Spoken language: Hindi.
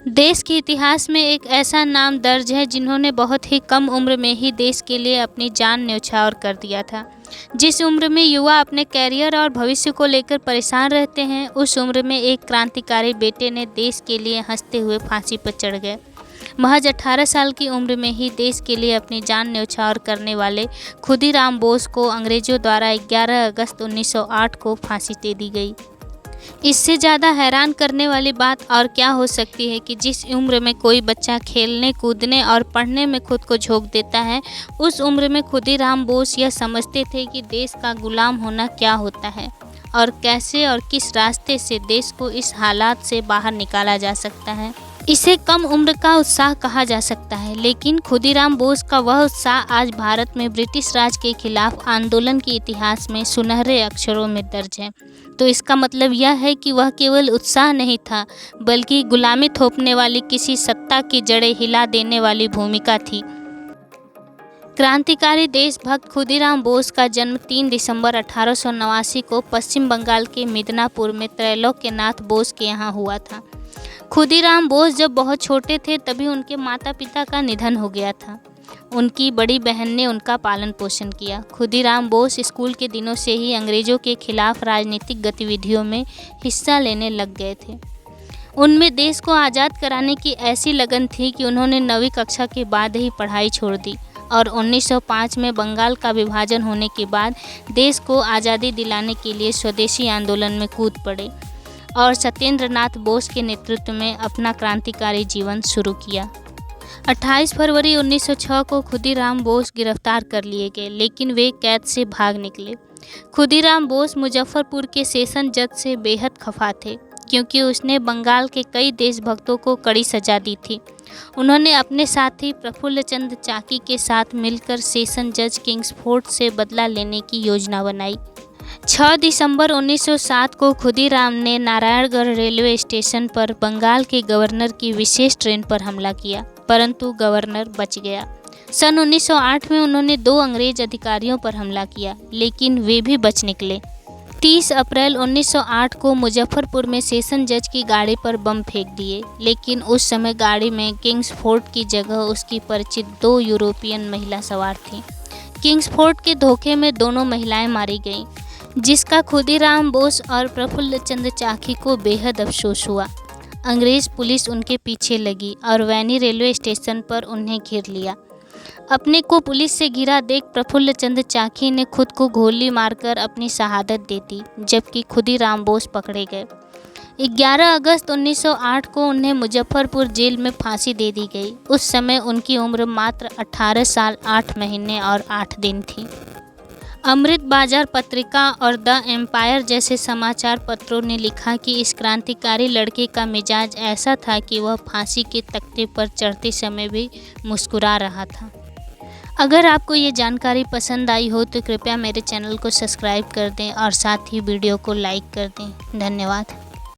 देश के इतिहास में एक ऐसा नाम दर्ज है जिन्होंने बहुत ही कम उम्र में ही देश के लिए अपनी जान न्यौछावर कर दिया था। जिस उम्र में युवा अपने कैरियर और भविष्य को लेकर परेशान रहते हैं, उस उम्र में एक क्रांतिकारी बेटे ने देश के लिए हंसते हुए फांसी पर चढ़ गए। महज 18 साल की उम्र में ही देश के लिए अपनी जान न्यौछावर करने वाले खुदीराम बोस को अंग्रेजों द्वारा 11 अगस्त 1908 को फांसी दे दी गई। इससे ज़्यादा हैरान करने वाली बात और क्या हो सकती है कि जिस उम्र में कोई बच्चा खेलने, कूदने और पढ़ने में खुद को झोंक देता है, उस उम्र में खुदीराम बोस यह समझते थे कि देश का गुलाम होना क्या होता है और कैसे और किस रास्ते से देश को इस हालात से बाहर निकाला जा सकता है। इसे कम उम्र का उत्साह कहा जा सकता है, लेकिन खुदीराम बोस का वह उत्साह आज भारत में ब्रिटिश राज के खिलाफ आंदोलन के इतिहास में सुनहरे अक्षरों में दर्ज है। तो इसका मतलब यह है कि वह केवल उत्साह नहीं था, बल्कि गुलामी थोपने वाली किसी सत्ता की जड़ें हिला देने वाली भूमिका थी। क्रांतिकारी देशभक्त खुदीराम बोस का जन्म 3 दिसंबर 1889 को पश्चिम बंगाल के मिदनापुर में त्रैलोक्यनाथ बोस के यहाँ हुआ था। खुदीराम बोस जब बहुत छोटे थे तभी उनके माता पिता का निधन हो गया था। उनकी बड़ी बहन ने उनका पालन पोषण किया। खुदीराम बोस स्कूल के दिनों से ही अंग्रेजों के खिलाफ राजनीतिक गतिविधियों में हिस्सा लेने लग गए थे। उनमें देश को आज़ाद कराने की ऐसी लगन थी कि उन्होंने 9वीं कक्षा के बाद ही पढ़ाई छोड़ दी और 1905 में बंगाल का विभाजन होने के बाद देश को आज़ादी दिलाने के लिए स्वदेशी आंदोलन में कूद पड़े और सत्येंद्र नाथ बोस के नेतृत्व में अपना क्रांतिकारी जीवन शुरू किया। 28 फरवरी 1906 को खुदीराम बोस गिरफ्तार कर लिए गए, लेकिन वे कैद से भाग निकले। खुदीराम बोस मुजफ्फरपुर के सेशन जज से बेहद खफा थे, क्योंकि उसने बंगाल के कई देशभक्तों को कड़ी सजा दी थी। उन्होंने अपने साथी प्रफुल्लचंद चाकी के साथ मिलकर सेशन जज किंग्सफोर्ड से बदला लेने की योजना बनाई। 6 दिसंबर 1907 को खुदीराम ने नारायणगढ़ रेलवे स्टेशन पर बंगाल के गवर्नर की विशेष ट्रेन पर हमला किया, परंतु गवर्नर बच गया। सन 1908 में उन्होंने 2 अंग्रेज अधिकारियों पर हमला किया, लेकिन वे भी बच निकले। 30 अप्रैल 1908 को मुजफ्फरपुर में सेशन जज की गाड़ी पर बम फेंक दिए, लेकिन उस समय गाड़ी में किंग्सफोर्ड की जगह उसकी परिचित 2 यूरोपियन महिला सवार थीं। किंग्सफोर्ड के धोखे में दोनों महिलाएं मारी गईं, जिसका खुदीराम बोस और प्रफुल्लचंद चाकी को बेहद अफसोस हुआ। अंग्रेज पुलिस उनके पीछे लगी और वैनी रेलवे स्टेशन पर उन्हें घेर लिया। अपने को पुलिस से घिरा देख प्रफुल्लचंद चाकी ने खुद को गोली मारकर अपनी शहादत दे दी, जबकि खुदीराम बोस पकड़े गए। 11 अगस्त 1908 को उन्हें मुजफ्फरपुर जेल में फांसी दे दी गई। उस समय उनकी उम्र मात्र 18 साल 8 महीने और 8 दिन थी। अमृत बाजार पत्रिका और द एम्पायर जैसे समाचार पत्रों ने लिखा कि इस क्रांतिकारी लड़के का मिजाज ऐसा था कि वह फांसी के तख्ते पर चढ़ते समय भी मुस्कुरा रहा था। अगर आपको ये जानकारी पसंद आई हो तो कृपया मेरे चैनल को सब्सक्राइब कर दें और साथ ही वीडियो को लाइक कर दें। धन्यवाद।